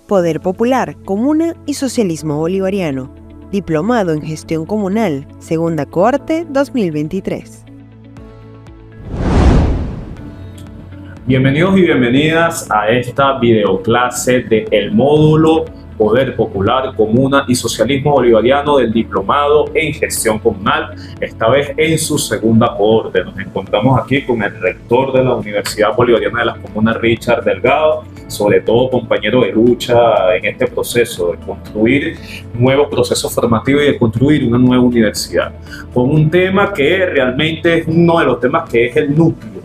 Poder Popular, Comuna y Socialismo Bolivariano. Diplomado en Gestión Comunal, Segunda Cohorte 2023. Bienvenidos y bienvenidas a esta videoclase del módulo Poder Popular, Comuna y Socialismo Bolivariano del Diplomado en Gestión Comunal, esta vez en su segunda cohorte. Nos encontramos aquí con el rector de la Universidad Bolivariana de las Comunas, Richard Delgado, sobre todo compañero de lucha en este proceso de construir nuevos procesos formativos y de construir una nueva universidad, con un tema que realmente es uno de los temas que es el núcleo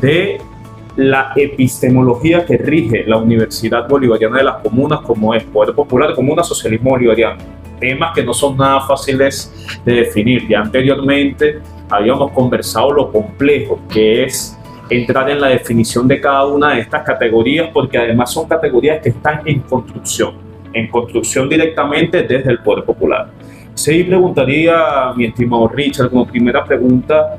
de la epistemología que rige la Universidad Bolivariana de las Comunas, como es Poder Popular, Comuna, Socialismo Bolivariano. Temas que no son nada fáciles de definir. Ya anteriormente habíamos conversado lo complejo que es entrar en la definición de cada una de estas categorías, porque además son categorías que están en construcción directamente desde el Poder Popular. Sí, preguntaría, mi estimado Richard, como primera pregunta,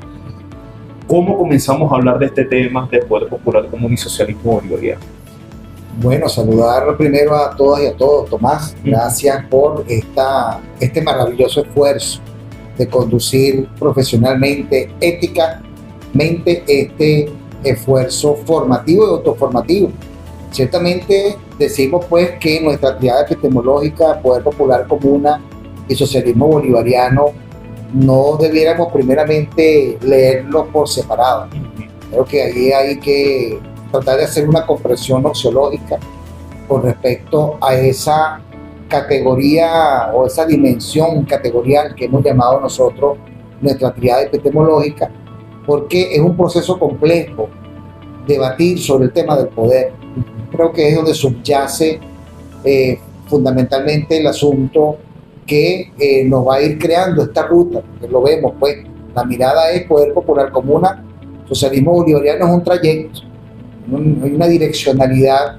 ¿cómo comenzamos a hablar de este tema de Poder Popular, Común y Socialismo Bolivariano? Bueno, saludar primero a todas y a todos. Tomás, gracias por este maravilloso esfuerzo de conducir profesionalmente, éticamente, este esfuerzo formativo y autoformativo. Ciertamente decimos pues que nuestra triada epistemológica, Poder Popular, Comuna y Socialismo Bolivariano, no debiéramos primeramente leerlos por separado. Creo que ahí hay que tratar de hacer una comprensión noxiológica con respecto a esa categoría o esa dimensión categorial que hemos llamado nosotros nuestra triada epistemológica, porque es un proceso complejo debatir sobre el tema del poder. Creo que es donde subyace fundamentalmente el asunto que nos va a ir creando esta ruta, porque lo vemos, pues, la mirada es Poder Popular, Comuna, Socialismo Bolivariano es un trayecto, hay una direccionalidad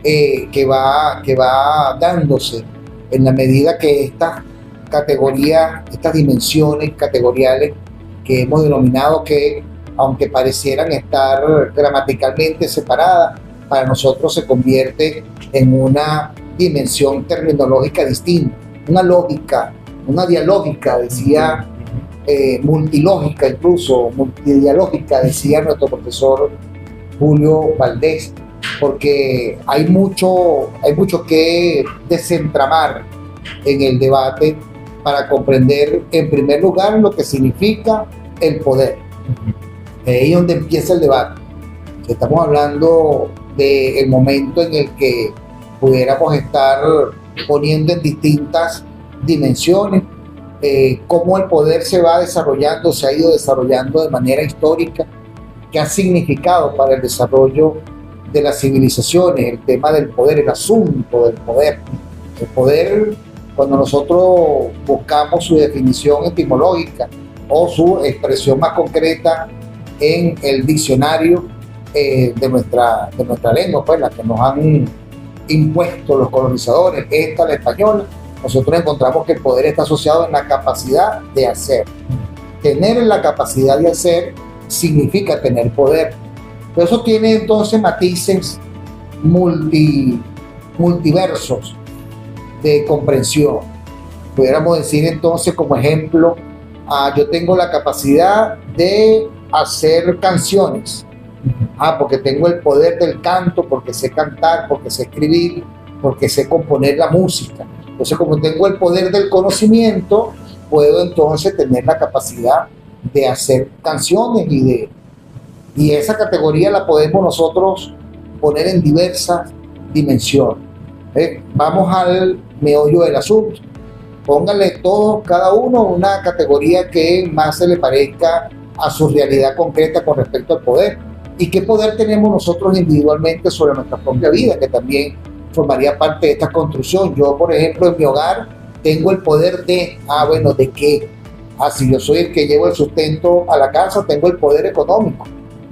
que va dándose en la medida que estas categorías, estas dimensiones categoriales que hemos denominado que, aunque parecieran estar gramaticalmente separadas, para nosotros se convierte en una dimensión terminológica distinta. Una lógica, una dialógica, decía, multilógica incluso, multidialógica, decía nuestro profesor Julio Valdés, porque hay mucho que desentramar en el debate para comprender, en primer lugar, lo que significa el poder. Ahí es donde empieza el debate. Estamos hablando del momento en el que pudiéramos estar poniendo en distintas dimensiones cómo el poder se va desarrollando, se ha ido desarrollando de manera histórica, qué ha significado para el desarrollo de las civilizaciones, el tema del poder, el asunto del poder. El poder, cuando nosotros buscamos su definición etimológica o su expresión más concreta en el diccionario de nuestra lengua, pues la que nos han impuestos los colonizadores, esta la española, nosotros encontramos que el poder está asociado en la capacidad de hacer. Tener la capacidad de hacer significa tener poder. Pero eso tiene entonces matices multiversos de comprensión. Pudiéramos decir entonces como ejemplo, yo tengo la capacidad de hacer canciones. Porque tengo el poder del canto, porque sé cantar, porque sé escribir, porque sé componer la música. Entonces, como tengo el poder del conocimiento, puedo entonces tener la capacidad de hacer canciones y esa categoría la podemos nosotros poner en diversas dimensiones. Vamos al meollo del asunto. Pónganle todos, cada uno, una categoría que más se le parezca a su realidad concreta con respecto al poder. ¿Y qué poder tenemos nosotros individualmente sobre nuestra propia vida? Que también formaría parte de esta construcción. Yo, por ejemplo, en mi hogar tengo el poder de, ¿de qué? Si yo soy el que llevo el sustento a la casa, tengo el poder económico.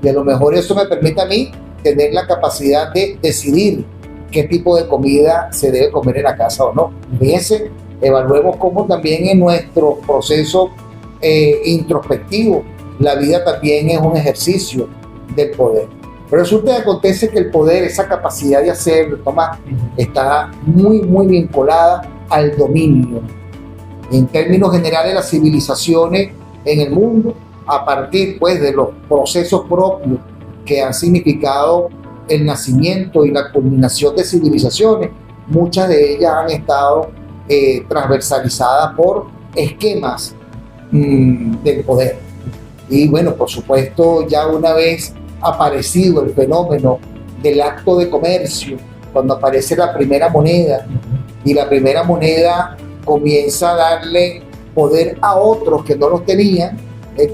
Y a lo mejor eso me permite a mí tener la capacidad de decidir qué tipo de comida se debe comer en la casa o no. Fíjense, evaluemos cómo también en nuestro proceso introspectivo, la vida también es un ejercicio del poder. Pero resulta que acontece que el poder, esa capacidad de hacerlo, Tomás, está muy, muy vinculada al dominio. En términos generales, las civilizaciones en el mundo, a partir pues de los procesos propios que han significado el nacimiento y la culminación de civilizaciones, muchas de ellas han estado transversalizadas por esquemas del poder. Y bueno, por supuesto, ya una vez aparecido el fenómeno del acto de comercio, cuando aparece la primera moneda y la primera moneda comienza a darle poder a otros que no los tenían,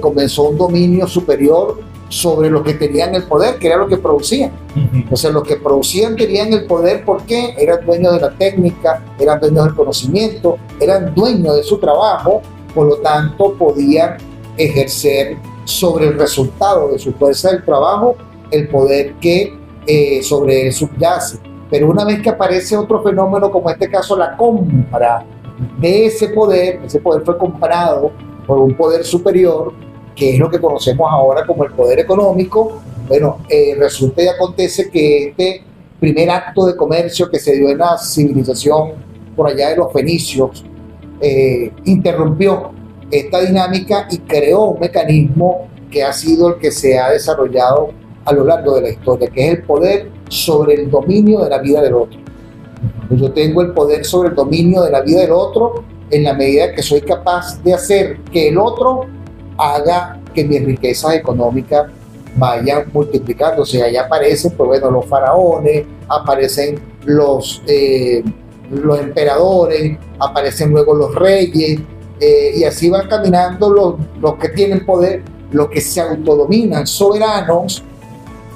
comenzó un dominio superior sobre los que tenían el poder, que era lo que producían. Entonces los que producían tenían el poder porque eran dueños de la técnica, eran dueños del conocimiento, eran dueños de su trabajo, por lo tanto podían ejercer sobre el resultado de su fuerza del trabajo el poder que sobre él subyace. Pero una vez que aparece otro fenómeno, como en este caso la compra de ese poder fue comprado por un poder superior, que es lo que conocemos ahora como el poder económico. Bueno, resulta y acontece que este primer acto de comercio que se dio en la civilización por allá de los fenicios interrumpió esta dinámica y creó un mecanismo que ha sido el que se ha desarrollado a lo largo de la historia, que es el poder sobre el dominio de la vida del otro. Yo tengo el poder sobre el dominio de la vida del otro en la medida que soy capaz de hacer que el otro haga que mis riquezas económicas vayan multiplicándose. Ahí aparecen, pues bueno, los faraones, aparecen los emperadores, aparecen luego los reyes, y así van caminando los que tienen poder, los que se autodominan soberanos,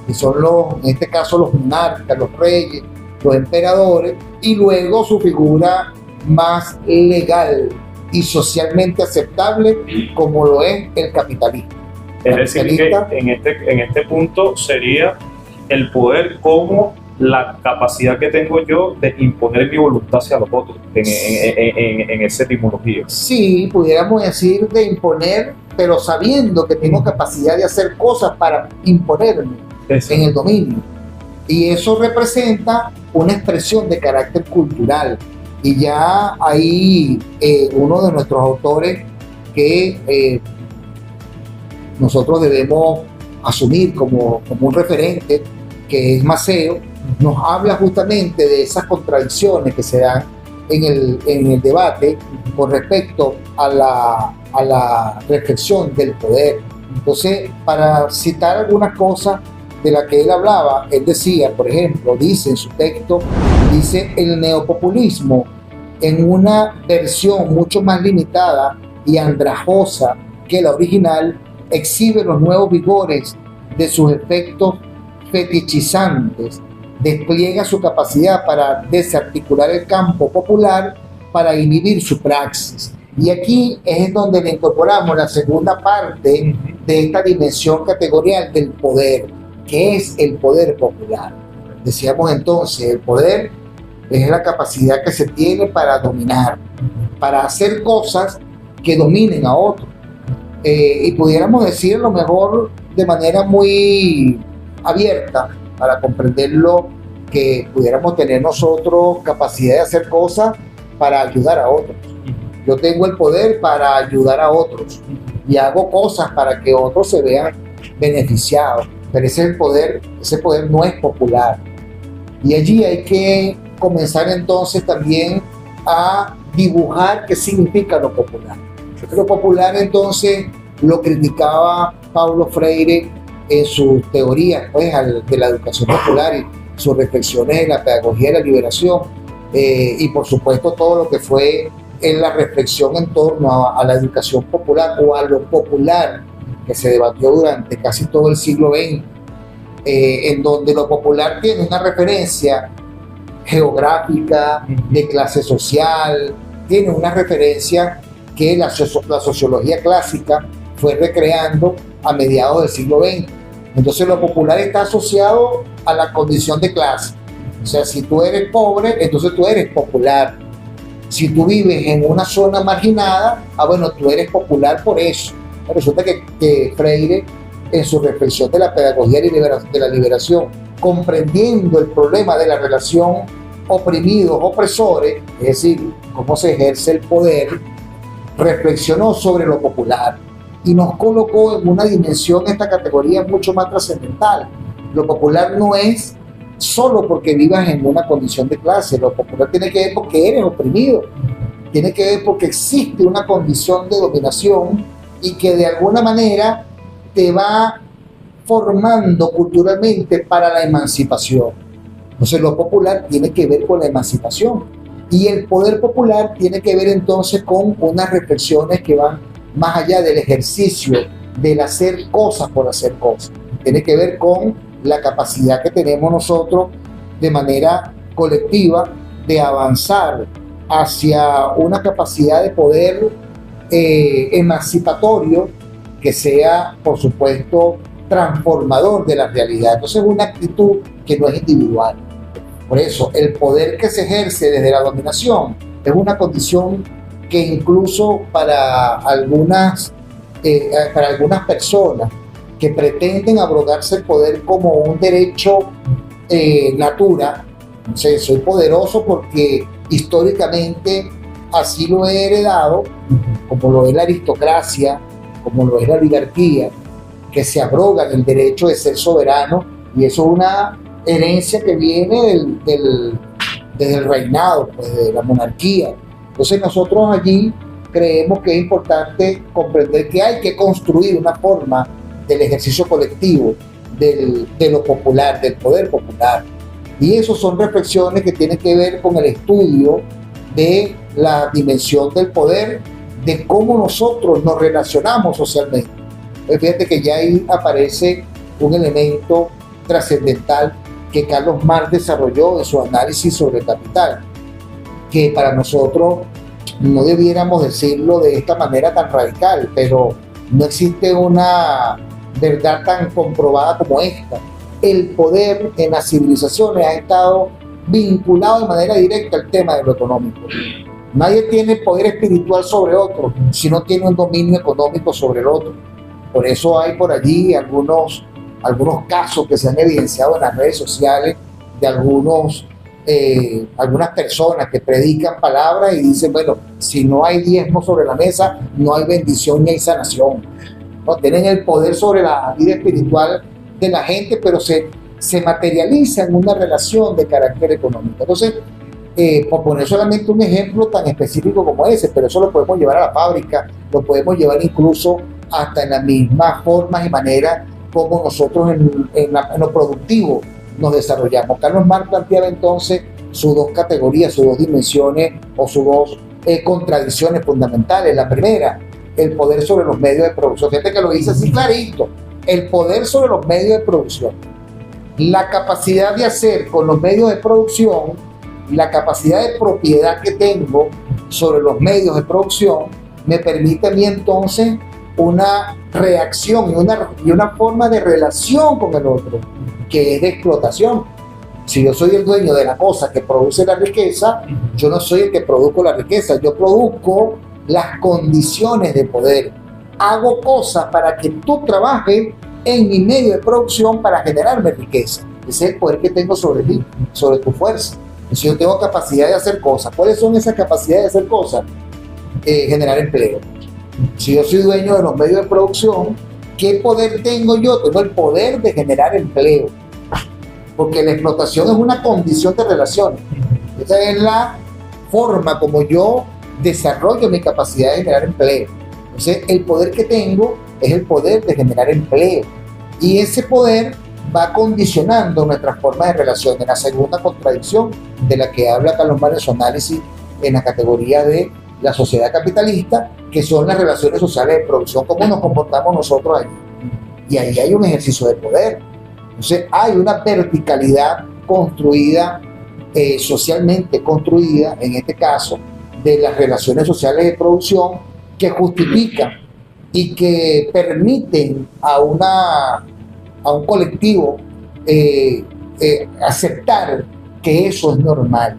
que son en este caso los monarcas, los reyes, los emperadores, y luego su figura más legal y socialmente aceptable, como lo es el capitalismo. Es decir, que en este punto sería el poder como la capacidad que tengo yo de imponer mi voluntad hacia los otros en esa etimología. Sí, pudiéramos decir de imponer, pero sabiendo que tengo capacidad de hacer cosas para imponerme en el dominio. Y eso representa una expresión de carácter cultural. Y ya hay uno de nuestros autores que nosotros debemos asumir como un referente, que es Maceo, nos habla justamente de esas contradicciones que se dan en el debate con respecto a la reflexión del poder. Entonces, para citar algunas cosas de las que él hablaba, él decía, por ejemplo, dice en su texto, dice: el neopopulismo, en una versión mucho más limitada y andrajosa que la original, exhibe los nuevos vigores de sus efectos fetichizantes, despliega su capacidad para desarticular el campo popular, para inhibir su praxis. Y aquí es donde le incorporamos la segunda parte de esta dimensión categorial del poder, que es el poder popular. Decíamos entonces, el poder es la capacidad que se tiene para dominar, para hacer cosas que dominen a otros. Y pudiéramos decir a lo mejor de manera muy abierta, para comprenderlo, que pudiéramos tener nosotros capacidad de hacer cosas para ayudar a otros. Yo tengo el poder para ayudar a otros y hago cosas para que otros se vean beneficiados, pero ese poder no es popular. Y allí hay que comenzar entonces también a dibujar qué significa lo popular. Lo popular entonces lo criticaba Paulo Freire en sus teorías pues, de la educación popular y sus reflexiones en la pedagogía de la liberación, y por supuesto todo lo que fue en la reflexión en torno a la educación popular o a lo popular que se debatió durante casi todo el siglo XX, en donde lo popular tiene una referencia geográfica, de clase social, tiene una referencia que la sociología clásica fue recreando a mediados del siglo XX. Entonces lo popular está asociado a la condición de clase. O sea, si tú eres pobre, entonces tú eres popular. Si tú vives en una zona marginada, bueno, tú eres popular por eso. Resulta que Freire en su reflexión de la pedagogía de la liberación, comprendiendo el problema de la relación oprimidos-opresores, es decir, cómo se ejerce el poder, reflexionó sobre lo popular y nos colocó en una dimensión, esta categoría mucho más trascendental. Lo popular no es solo porque vivas en una condición de clase, lo popular tiene que ver porque eres oprimido, tiene que ver porque existe una condición de dominación y que de alguna manera te va formando culturalmente para la emancipación. Entonces lo popular tiene que ver con la emancipación y el poder popular tiene que ver entonces con unas reflexiones que van más allá del ejercicio del hacer cosas por hacer cosas. Tiene que ver con la capacidad que tenemos nosotros de manera colectiva de avanzar hacia una capacidad de poder emancipatorio que sea, por supuesto, transformador de la realidad. Entonces es una actitud que no es individual. Por eso, el poder que se ejerce desde la dominación es una condición que incluso para algunas personas que pretenden abrogarse el poder como un derecho natura, no sé, soy poderoso porque históricamente así lo he heredado, como lo es la aristocracia, como lo es la oligarquía, que se abrogan el derecho de ser soberano, y eso es una herencia que viene desde el reinado, pues, de la monarquía. Entonces nosotros allí creemos que es importante comprender que hay que construir una forma del ejercicio colectivo, de lo popular, del poder popular. Y eso son reflexiones que tienen que ver con el estudio de la dimensión del poder, de cómo nosotros nos relacionamos socialmente. Pues fíjate que ya ahí aparece un elemento trascendental que Carlos Marx desarrolló en su análisis sobre el capital, que para nosotros no debiéramos decirlo de esta manera tan radical, pero no existe una verdad tan comprobada como esta. El poder en las civilizaciones ha estado vinculado de manera directa al tema de lo económico. Nadie tiene poder espiritual sobre otro si no tiene un dominio económico sobre el otro. Por eso hay por allí algunos casos que se han evidenciado en las redes sociales de algunas personas que predican palabras y dicen, bueno, si no hay diezmo sobre la mesa, no hay bendición ni hay sanación. ¿No? Tienen el poder sobre la vida espiritual de la gente, pero se materializa en una relación de carácter económico. Entonces, por poner solamente un ejemplo tan específico como ese, pero eso lo podemos llevar a la fábrica, lo podemos llevar incluso hasta en las mismas formas y maneras como nosotros en lo productivo nos desarrollamos. Carlos Marx planteaba entonces sus dos categorías, sus dos dimensiones o sus dos contradicciones fundamentales. La primera, el poder sobre los medios de producción. Fíjate que lo dice así clarito, el poder sobre los medios de producción. La capacidad de hacer con los medios de producción, la capacidad de propiedad que tengo sobre los medios de producción, me permite a mí entonces una reacción y una forma de relación con el otro, que es de explotación. Si yo soy el dueño de la cosa que produce la riqueza, yo no soy el que produzco la riqueza, yo produzco las condiciones de poder. Hago cosas para que tú trabajes en mi medio de producción para generarme riqueza. Ese es el poder que tengo sobre ti, sobre tu fuerza. Si yo tengo capacidad de hacer cosas, ¿cuáles son esas capacidades de hacer cosas? Generar empleo. Si yo soy dueño de los medios de producción, ¿qué poder tengo yo? Tengo el poder de generar empleo. Porque la explotación es una condición de relaciones. Esa es la forma como yo desarrollo mi capacidad de generar empleo. Entonces, el poder que tengo es el poder de generar empleo. Y ese poder va condicionando nuestras formas de relación. En la segunda contradicción de la que habla Carlos Marx en su análisis en la categoría de la sociedad capitalista, que son las relaciones sociales de producción, cómo nos comportamos nosotros allí. Y ahí hay un ejercicio de poder. Entonces hay una verticalidad construida, socialmente construida, en este caso, de las relaciones sociales de producción, que justifican y que permiten a un colectivo aceptar que eso es normal.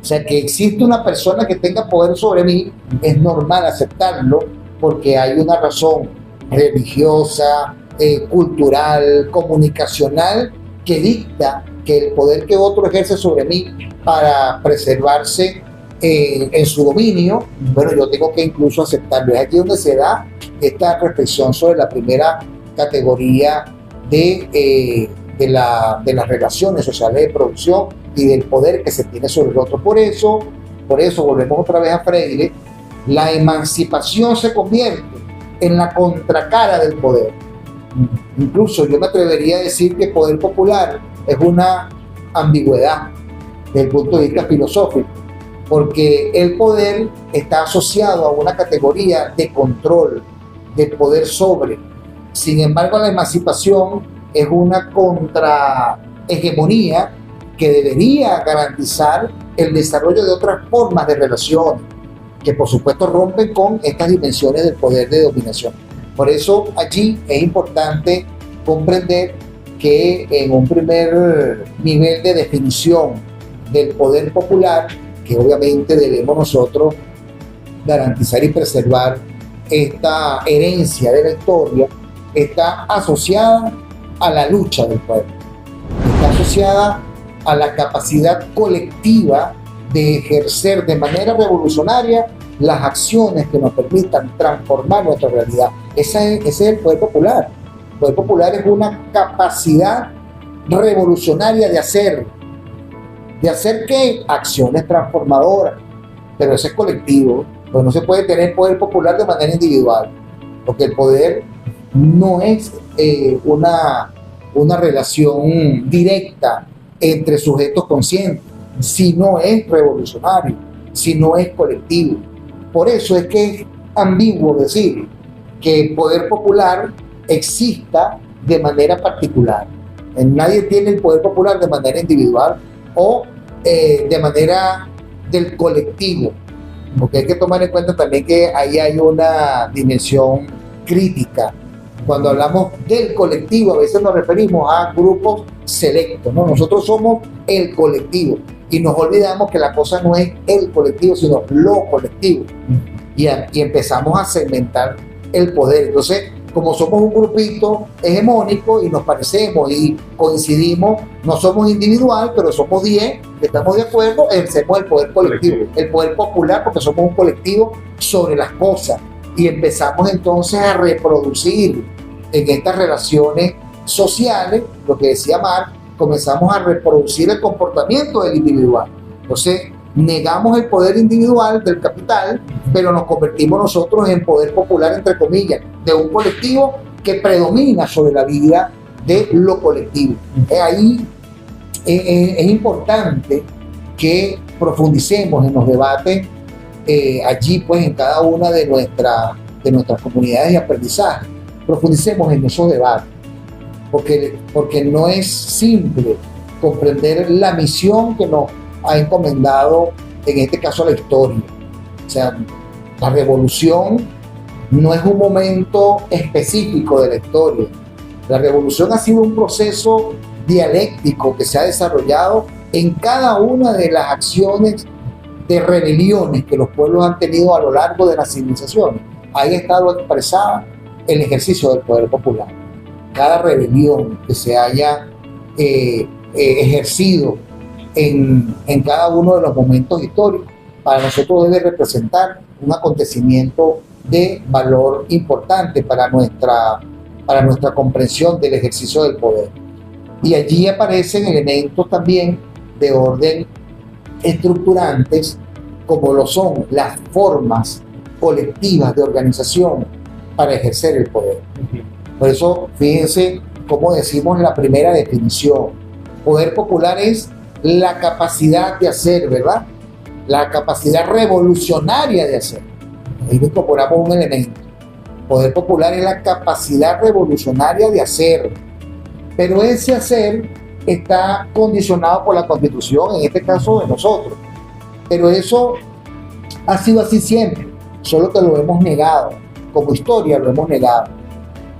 O sea, que existe una persona que tenga poder sobre mí, es normal aceptarlo porque hay una razón religiosa, cultural, comunicacional, que dicta que el poder que otro ejerce sobre mí para preservarse en su dominio, bueno, yo tengo que incluso aceptarlo. Es aquí donde se da esta reflexión sobre la primera categoría de las relaciones sociales de producción y del poder que se tiene sobre el otro. Por eso volvemos otra vez a Freire, la emancipación se convierte en la contracara del poder. Incluso yo me atrevería a decir que poder popular es una ambigüedad desde el punto de vista filosófico, porque el poder está asociado a una categoría de control, de poder sobre. Sin embargo, la emancipación es una contrahegemonía que debería garantizar el desarrollo de otras formas de relaciones, que por supuesto rompen con estas dimensiones del poder de dominación. Por eso allí es importante comprender que en un primer nivel de definición del poder popular, que obviamente debemos nosotros garantizar y preservar esta herencia de la historia, está asociada a la lucha del pueblo, está asociada a la capacidad colectiva de ejercer de manera revolucionaria las acciones que nos permitan transformar nuestra realidad. Ese es el poder popular. El poder popular es una capacidad revolucionaria de hacer ¿qué? Acciones transformadoras, pero ese es colectivo, pues no se puede tener poder popular de manera individual, porque el poder no es una relación directa entre sujetos conscientes, si no es revolucionario, si no es colectivo. Por eso es que es ambiguo decir que el poder popular exista de manera particular. Nadie tiene el poder popular de manera individual o de manera del colectivo, porque hay que tomar en cuenta también que ahí hay una dimensión crítica. Cuando hablamos del colectivo, a veces nos referimos a grupos selectos, ¿no? Nosotros somos el colectivo y nos olvidamos que la cosa no es el colectivo, sino lo colectivo. Y empezamos a segmentar el poder. Entonces, como somos un grupito hegemónico y nos parecemos y coincidimos, no somos individual, pero somos 10, estamos de acuerdo, ejercemos el poder colectivo, el poder popular, porque somos un colectivo sobre las cosas. Y empezamos entonces a reproducir en estas relaciones sociales, lo que decía Marx, comenzamos a reproducir el comportamiento del individual. Entonces, negamos el poder individual del capital, pero nos convertimos nosotros en poder popular, entre comillas, de un colectivo que predomina sobre la vida de lo colectivo. Ahí es importante que profundicemos en los debates allí, pues, en cada una de nuestras comunidades de aprendizaje. Profundicemos en esos debates, porque no es simple comprender la misión que nos ha encomendado, en este caso, la historia. O sea, la revolución no es un momento específico de la historia. La revolución ha sido un proceso dialéctico que se ha desarrollado en cada una de las acciones de rebeliones que los pueblos han tenido a lo largo de las civilizaciones. Ahí ha estado expresada el ejercicio del poder popular. Cada rebelión que se haya ejercido en cada uno de los momentos históricos, para nosotros debe representar un acontecimiento de valor importante para nuestra comprensión del ejercicio del poder. Y allí aparecen elementos también de orden estructurantes, como lo son las formas colectivas de organización para ejercer el poder. Por eso, fíjense cómo decimos la primera definición. Poder popular es la capacidad de hacer, ¿verdad? La capacidad revolucionaria de hacer. Ahí incorporamos un elemento. Poder popular es la capacidad revolucionaria de hacer. Pero ese hacer está condicionado por la Constitución, en este caso de nosotros. Pero eso ha sido así siempre, solo que lo hemos negado. Como historia lo hemos negado.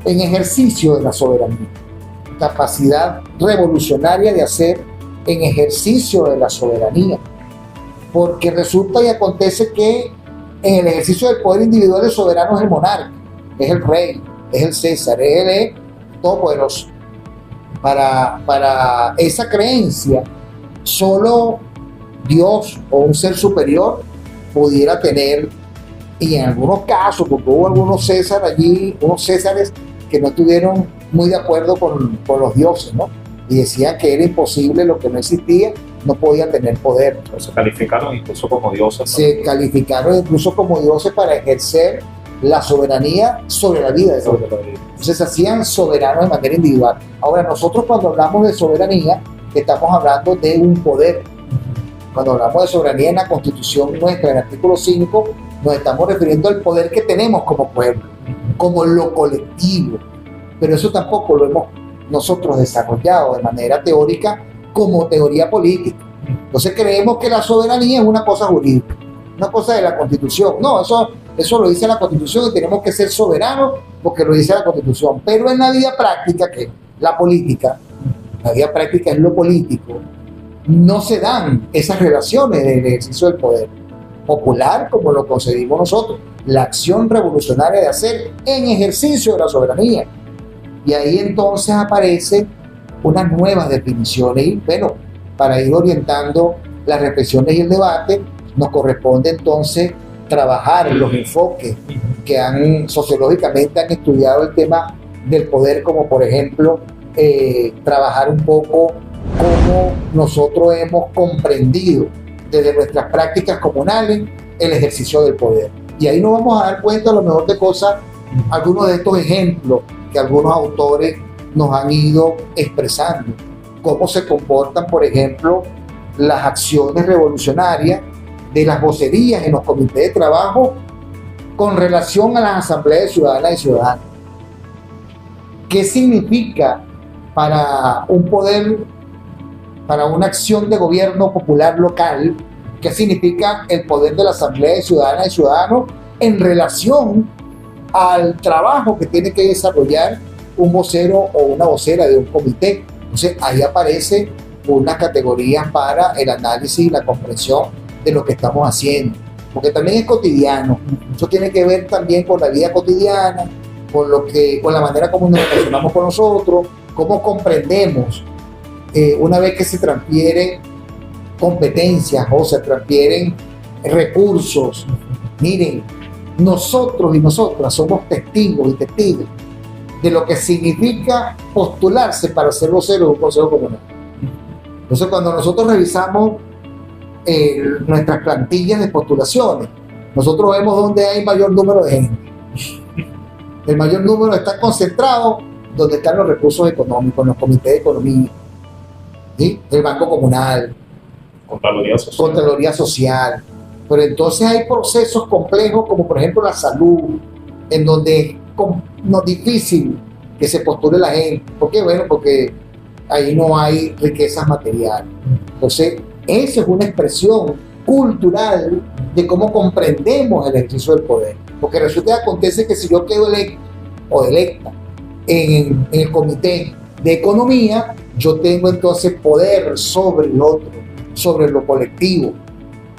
En ejercicio de la soberanía. Capacidad revolucionaria de hacer en ejercicio de la soberanía. Porque resulta y acontece que en el ejercicio del poder individual el soberano es el monarca, es el rey, es el César, es todopoderoso. Para esa creencia, solo Dios o un ser superior pudiera tener, y en algunos casos, porque hubo algunos Césares allí, unos Césares que no estuvieron muy de acuerdo con los dioses, ¿no? Y decían que era imposible, lo que no existía no podía tener poder. Se calificaron incluso como dioses. Se calificaron incluso como dioses para ejercer la soberanía sobre la vida de Dios. Entonces se hacían soberanos de manera individual. Ahora, nosotros cuando hablamos de soberanía, estamos hablando de un poder. Cuando hablamos de soberanía en la Constitución nuestra, en el artículo 5, nos estamos refiriendo al poder que tenemos como pueblo, como lo colectivo. Pero eso tampoco lo hemos nosotros desarrollado de manera teórica como teoría política. Entonces creemos que la soberanía es una cosa jurídica, una cosa de la Constitución. No, eso lo dice la Constitución y tenemos que ser soberanos porque lo dice la Constitución. Pero en la vida práctica, que la política, la vida práctica es lo político, no se dan esas relaciones del ejercicio del poder popular como lo concebimos nosotros, la acción revolucionaria de hacer en ejercicio de la soberanía. Y ahí entonces aparecen unas nuevas definiciones y bueno, para ir orientando las reflexiones y el debate, nos corresponde entonces trabajar los enfoques que sociológicamente han estudiado el tema del poder, como por ejemplo trabajar un poco cómo nosotros hemos comprendido desde nuestras prácticas comunales el ejercicio del poder. Y ahí nos vamos a dar cuenta a lo mejor de cosas, algunos de estos ejemplos que algunos autores nos han ido expresando, cómo se comportan, por ejemplo, las acciones revolucionarias de las vocerías en los comités de trabajo con relación a las asambleas de ciudadanas y ciudadanos. ¿Qué significa para un poder, para una acción de gobierno popular local? ¿Qué significa el poder de la asamblea de ciudadanas y ciudadanos en relación al trabajo que tiene que desarrollar un vocero o una vocera de un comité? Entonces ahí aparecen unas categorías para el análisis y la comprensión de lo que estamos haciendo, porque también es cotidiano. Eso tiene que ver también con la vida cotidiana, con la manera como nos relacionamos con nosotros, cómo comprendemos una vez que se transfieren competencias o se transfieren recursos. Miren, nosotros y nosotras somos testigos y testigos de lo que significa postularse para ser vocero de un consejo comunal. Entonces, cuando nosotros revisamos nuestras plantillas de postulaciones, nosotros vemos dónde hay mayor número de gente. El mayor número está concentrado donde están los recursos económicos, en los comités de economía, ¿sí? El Banco Comunal, Contraloría Social. Pero entonces hay procesos complejos como por ejemplo la salud, en donde no es difícil que se postule la gente. ¿Por qué? Bueno, porque ahí no hay riquezas materiales. Entonces, esa es una expresión cultural de cómo comprendemos el ejercicio del poder. Porque resulta que acontece que si yo quedo electo o electa en el comité de economía, yo tengo entonces poder sobre el otro, sobre lo colectivo.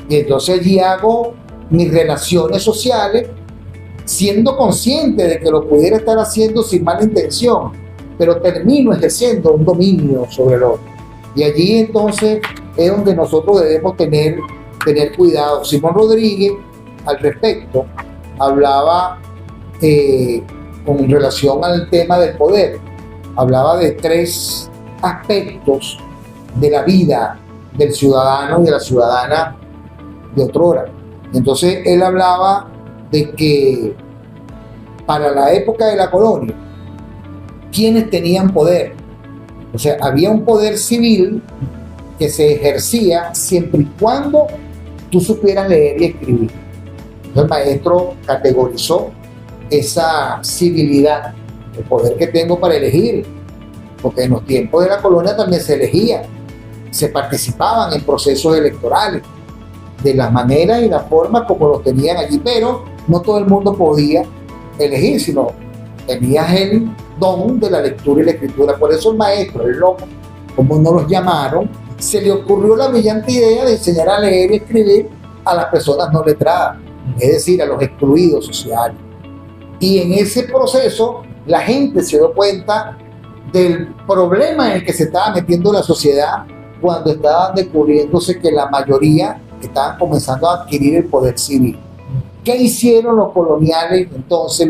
Y entonces allí hago mis relaciones sociales siendo consciente de que lo pudiera estar haciendo sin mala intención, pero termino ejerciendo un dominio sobre el otro. Y allí entonces es donde nosotros debemos tener cuidado. Simón Rodríguez, al respecto, hablaba con relación al tema del poder, hablaba de 3 aspectos de la vida del ciudadano y de la ciudadana de otrora. Entonces él hablaba de que para la época de la colonia, ¿quiénes tenían poder? O sea, había un poder civil que se ejercía siempre y cuando tú supieras leer y escribir. Entonces el maestro categorizó esa civilidad, el poder que tengo para elegir, porque en los tiempos de la colonia también se elegía, se participaban en procesos electorales, de la manera y la forma como los tenían allí, pero no todo el mundo podía elegir, sino tenías el don de la lectura y la escritura. Por eso el maestro, el loco, como no los llamaron, se le ocurrió la brillante idea de enseñar a leer y escribir a las personas no letradas, es decir, a los excluidos sociales. Y en ese proceso la gente se dio cuenta del problema en el que se estaba metiendo la sociedad cuando estaban descubriéndose que la mayoría estaban comenzando a adquirir el poder civil. ¿Qué hicieron los coloniales entonces,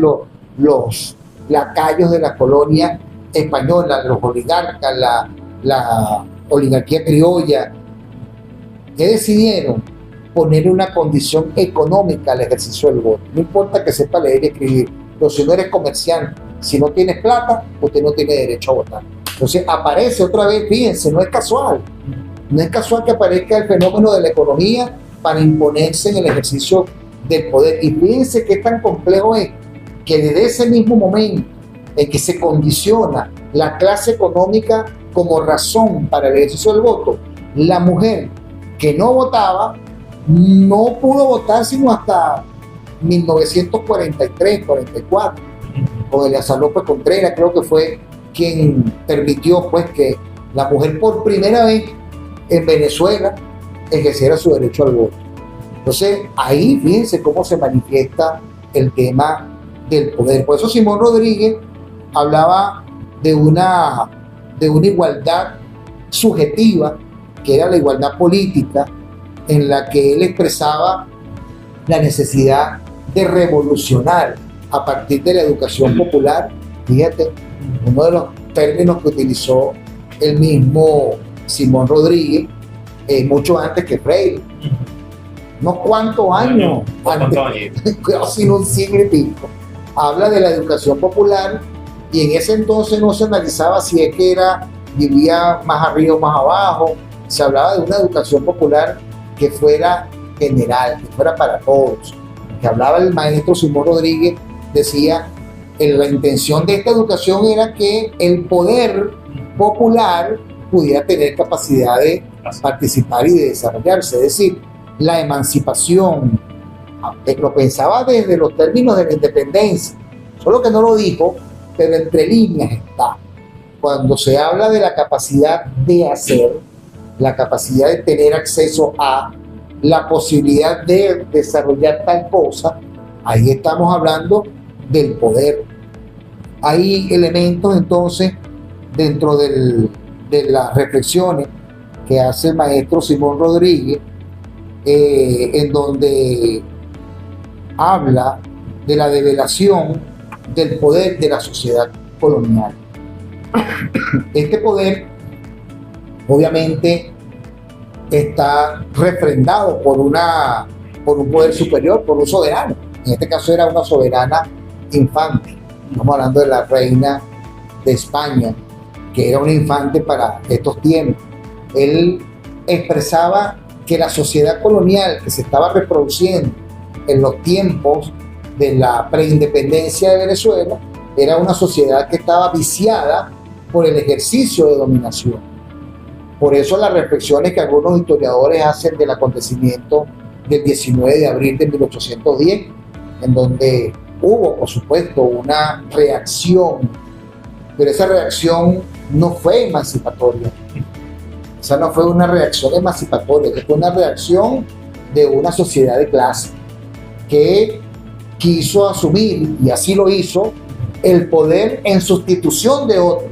los lacayos de la colonia española, los oligarcas, la oligarquía criolla? ¿Qué decidieron? Poner una condición económica al ejercicio del voto. No importa que sepa leer y escribir, pero si no eres comerciante, si no tienes plata, usted no tiene derecho a votar. Entonces aparece otra vez, fíjense, no es casual. No es casual que aparezca el fenómeno de la economía para imponerse en el ejercicio del poder. Y fíjense qué tan complejo es que desde ese mismo momento en que se condiciona la clase económica como razón para el ejercicio del voto, la mujer que no votaba no pudo votar sino hasta 1943-44, con Eleazar López Contreras, creo que fue quien permitió pues que la mujer por primera vez en Venezuela ejerciera su derecho al voto. Entonces ahí fíjense cómo se manifiesta el tema del poder. Por eso Simón Rodríguez hablaba de una igualdad subjetiva, que era la igualdad política, en la que él expresaba la necesidad de revolucionar a partir de la educación popular. Fíjate, uno de los términos que utilizó el mismo Simón Rodríguez, mucho antes que Freire, no cuántos años antes, casi un siglo y pico, habla de la educación popular, y en ese entonces no se analizaba si es que vivía más arriba o más abajo. Se hablaba de una educación popular que fuera general, que fuera para todos. Que hablaba el maestro Simón Rodríguez, decía, la intención de esta educación era que el poder popular pudiera tener capacidad de participar y de desarrollarse. Es decir, la emancipación, lo pensaba desde los términos de la independencia, solo que no lo dijo, pero entre líneas está. Cuando se habla de la capacidad de hacer, la capacidad de tener acceso a, la posibilidad de desarrollar tal cosa, ahí estamos hablando del poder. Hay elementos entonces dentro de las reflexiones que hace el maestro Simón Rodríguez, en donde habla de la develación del poder de la sociedad colonial. Este poder obviamente está refrendado por un poder superior, por un soberano. En este caso era una soberana infante. Estamos hablando de la reina de España, que era una infante para estos tiempos. Él expresaba que la sociedad colonial que se estaba reproduciendo en los tiempos de la preindependencia de Venezuela era una sociedad que estaba viciada por el ejercicio de dominación. Por eso las reflexiones que algunos historiadores hacen del acontecimiento del 19 de abril de 1810, en donde hubo, por supuesto, una reacción, pero esa reacción no fue emancipatoria. Esa no fue una reacción emancipatoria, fue una reacción de una sociedad de clase que quiso asumir, y así lo hizo, el poder en sustitución de otro.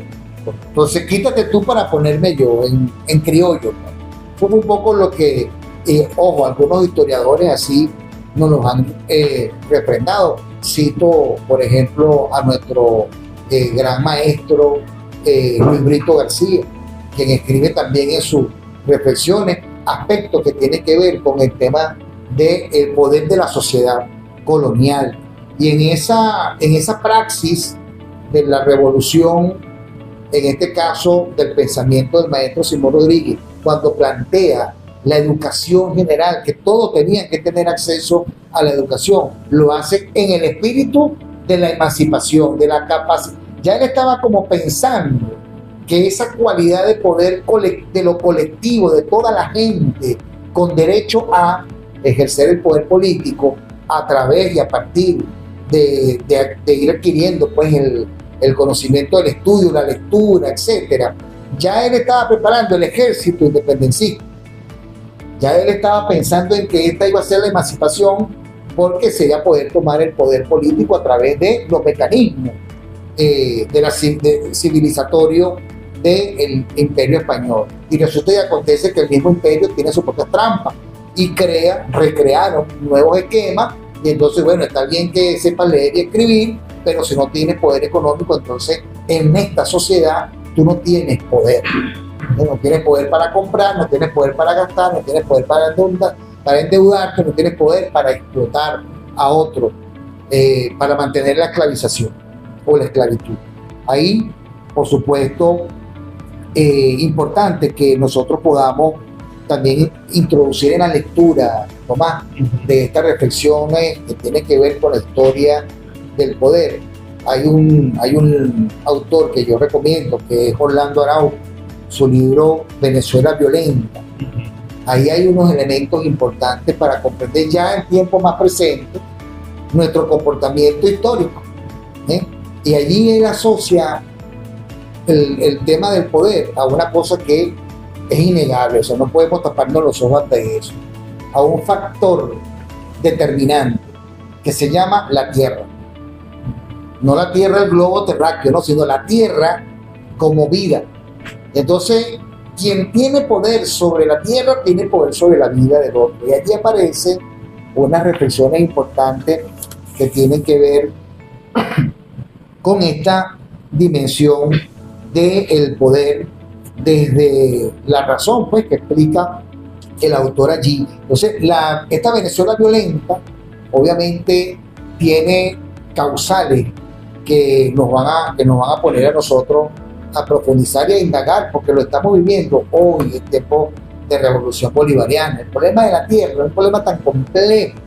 Entonces quítate tú para ponerme yo en criollo. Fue un poco lo que, ojo, algunos historiadores así nos los han refrendado. Cito, por ejemplo, a nuestro gran maestro Luis Brito García, quien escribe también en sus reflexiones aspectos que tienen que ver con el tema del poder de la sociedad colonial. Y en esa praxis de la revolución, en este caso del pensamiento del maestro Simón Rodríguez, cuando plantea la educación general, que todos tenían que tener acceso a la educación, lo hace en el espíritu de la emancipación, de la capacidad. Ya él estaba como pensando que esa cualidad de poder de lo colectivo, de toda la gente, con derecho a ejercer el poder político a través y a partir de ir adquiriendo pues el conocimiento del estudio, la lectura, etcétera. Ya él estaba preparando el ejército independencista. Ya él estaba pensando en que esta iba a ser la emancipación, porque sería poder tomar el poder político a través de los mecanismos civilizatorio del Imperio Español. Y resulta y acontece que el mismo imperio tiene sus propias trampas y recrearon nuevos esquemas. Y entonces, bueno, está bien que sepas leer y escribir, pero si no tienes poder económico, entonces en esta sociedad tú no tienes poder. No tienes poder para comprar, no tienes poder para gastar, no tienes poder para endeudarte, no tienes poder para explotar a otro, para mantener la esclavización o la esclavitud. Ahí, por supuesto, importante que nosotros podamos también introducir en la lectura, Tomás, de estas reflexiones que tiene que ver con la historia del poder. Hay un autor que yo recomiendo, que es Orlando Araujo, su libro Venezuela Violenta. Ahí hay unos elementos importantes para comprender ya en tiempo más presente nuestro comportamiento histórico. Y allí él asocia el tema del poder a una cosa que es innegable, o sea, no podemos taparnos los ojos ante eso, a un factor determinante que se llama la tierra. No la tierra del globo terráqueo, no, sino la tierra como vida. Entonces, quien tiene poder sobre la tierra tiene poder sobre la vida del otro. Y allí aparecen unas reflexiones importantes que tienen que ver con esta dimensión del poder desde la razón, pues, que explica el autor allí. Entonces, esta Venezuela violenta obviamente tiene causales que nos van a poner a nosotros a profundizar y a indagar, porque lo estamos viviendo hoy en tiempo de revolución bolivariana. El problema de la tierra es un problema tan complejo,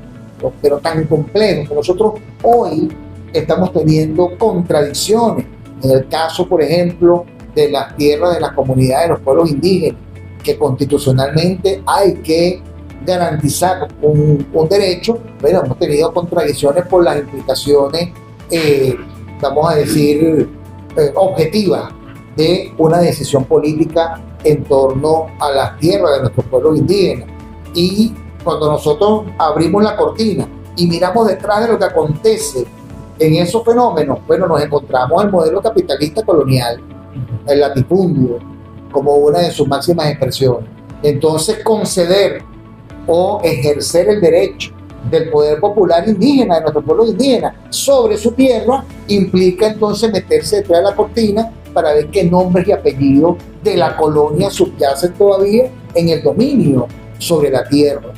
pero tan complejo, que nosotros hoy estamos teniendo contradicciones. En el caso, por ejemplo, de las tierras de las comunidades de los pueblos indígenas, que constitucionalmente hay que garantizar un derecho, pero hemos tenido contradicciones por las implicaciones, vamos a decir, objetivas de una decisión política en torno a las tierras de nuestros pueblos indígenas. Y cuando nosotros abrimos la cortina y miramos detrás de lo que acontece en esos fenómenos, bueno, nos encontramos el modelo capitalista colonial, el latifundio, como una de sus máximas expresiones. Entonces, conceder o ejercer el derecho del poder popular indígena, de nuestros pueblos indígenas, sobre su tierra, implica entonces meterse detrás de la cortina para ver qué nombres y apellidos de la colonia subyacen todavía en el dominio sobre la tierra.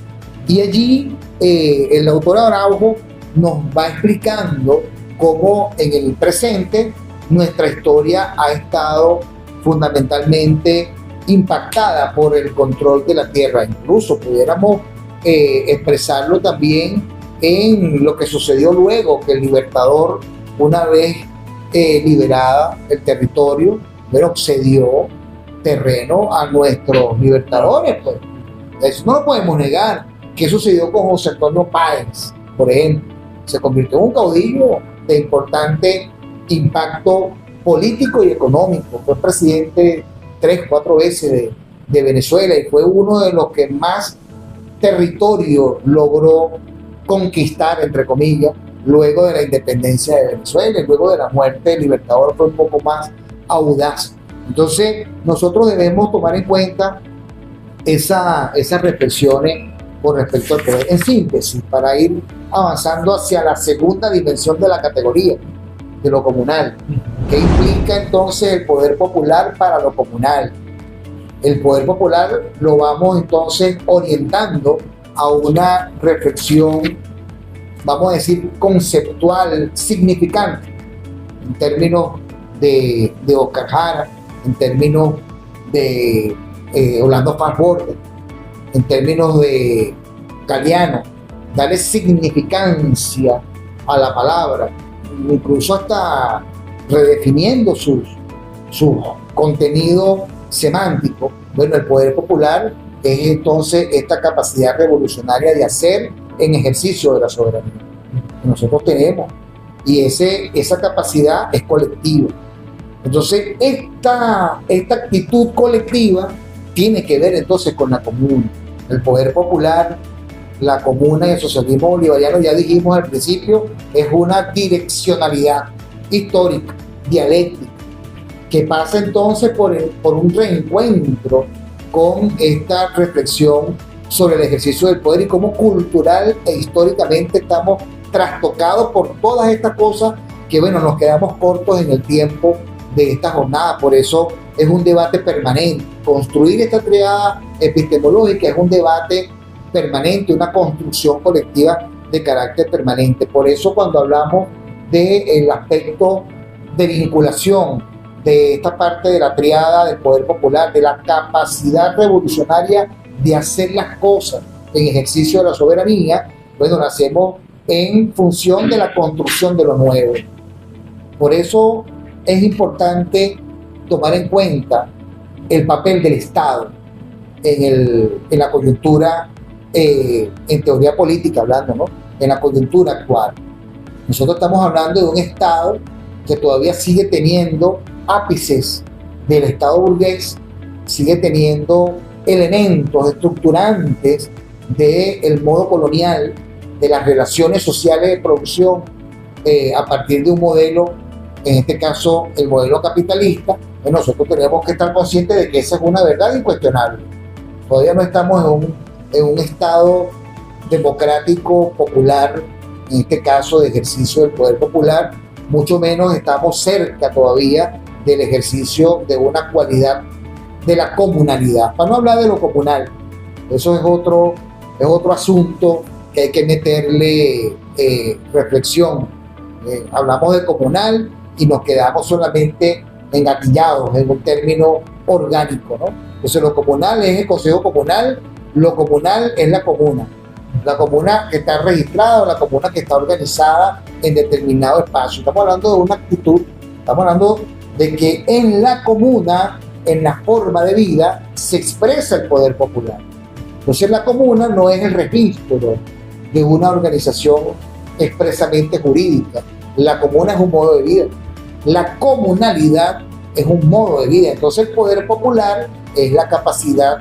Y allí el autor Araujo nos va explicando cómo en el presente nuestra historia ha estado fundamentalmente impactada por el control de la tierra. Incluso pudiéramos expresarlo también en lo que sucedió luego, que el libertador, una vez liberada el territorio, pero cedió terreno a nuestros libertadores. Pues. Eso no lo podemos negar. ¿Qué sucedió con José Antonio Páez, por ejemplo? Se convirtió en un caudillo de importante impacto político y económico. Fue presidente 3-4 veces de Venezuela y fue uno de los que más territorio logró conquistar, entre comillas, luego de la independencia de Venezuela, y luego de la muerte del libertador fue un poco más audaz. Entonces, nosotros debemos tomar en cuenta esas reflexiones con respecto al poder. En síntesis, para ir avanzando hacia la segunda dimensión de la categoría, de lo comunal, que implica entonces el poder popular para lo comunal. El poder popular lo vamos entonces orientando a una reflexión, vamos a decir, conceptual, significante, en términos de Oscar Jara, en términos de Orlando Fassborder, en términos de Galeano, darle significancia a la palabra, incluso hasta redefiniendo su contenido semántico. Bueno, el poder popular es entonces esta capacidad revolucionaria de hacer en ejercicio de la soberanía que nosotros tenemos, y esa capacidad es colectiva. Entonces esta actitud colectiva tiene que ver entonces con la comuna. El poder popular, la comuna y el socialismo bolivariano, ya dijimos al principio, es una direccionalidad histórica. dialéctica, que pasa entonces por un reencuentro con esta reflexión sobre el ejercicio del poder y cómo cultural e históricamente estamos trastocados por todas estas cosas que, bueno, nos quedamos cortos en el tiempo de esta jornada. Por eso es un debate permanente. Construir esta triada epistemológica es un debate permanente, una construcción colectiva de carácter permanente. Por eso cuando hablamos del aspecto de vinculación de esta parte de la triada del poder popular, de la capacidad revolucionaria de hacer las cosas en ejercicio de la soberanía, bueno, lo hacemos en función de la construcción de lo nuevo. Por eso es importante tomar en cuenta el papel del Estado en la coyuntura, en teoría política hablando, ¿no? En la coyuntura actual. Nosotros estamos hablando de un Estado que todavía sigue teniendo ápices del Estado burgués, sigue teniendo elementos estructurantes del modo colonial, de las relaciones sociales de producción, a partir de un modelo, en este caso el modelo capitalista. Nosotros tenemos que estar conscientes de que esa es una verdad incuestionable. Todavía no estamos en un Estado democrático, popular, en este caso de ejercicio del poder popular, mucho menos estamos cerca todavía del ejercicio de una cualidad de la comunalidad. Para no hablar de lo comunal, eso es otro asunto que hay que meterle reflexión. Hablamos de comunal y nos quedamos solamente engatillados en un término orgánico, ¿no? Entonces lo comunal es el Consejo Comunal, lo comunal es la comuna que está registrada, la comuna que está organizada en determinado espacio. Estamos hablando de una actitud, estamos hablando de que en la comuna, en la forma de vida, se expresa el poder popular. Entonces la comuna no es el registro de una organización expresamente jurídica. La comuna es un modo de vida. La comunalidad es un modo de vida. Entonces el poder popular es la capacidad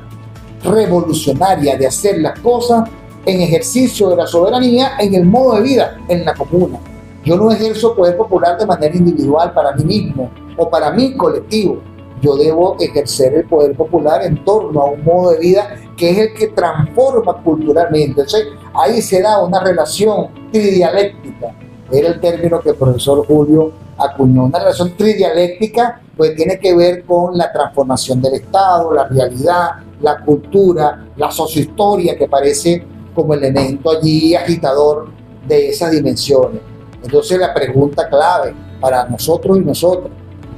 revolucionaria de hacer las cosas en ejercicio de la soberanía en el modo de vida, en la comuna. Yo no ejerzo poder popular de manera individual para mí mismo o para mi colectivo. Yo debo ejercer el poder popular en torno a un modo de vida que es el que transforma culturalmente. Entonces, ahí se da una relación tridialéctica. Era el término que el profesor Julio acuñó. Una relación tridialéctica, pues tiene que ver con la transformación del Estado, la realidad, la cultura, la sociohistoria, que parece como elemento allí agitador de esas dimensiones. Entonces, la pregunta clave para nosotros y nosotras,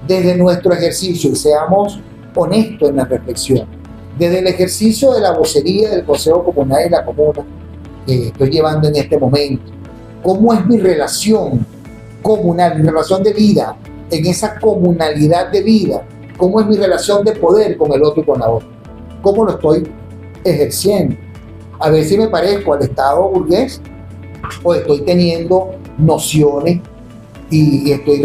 desde nuestro ejercicio, y seamos honestos en la reflexión, desde el ejercicio de la vocería del Consejo Comunal y la Comuna que estoy llevando en este momento, ¿cómo es mi relación comunal, mi relación de vida, en esa comunalidad de vida? ¿Cómo es mi relación de poder con el otro y con la otra? ¿Cómo lo estoy ejerciendo? A ver si me parezco al Estado burgués o estoy teniendo nociones y estoy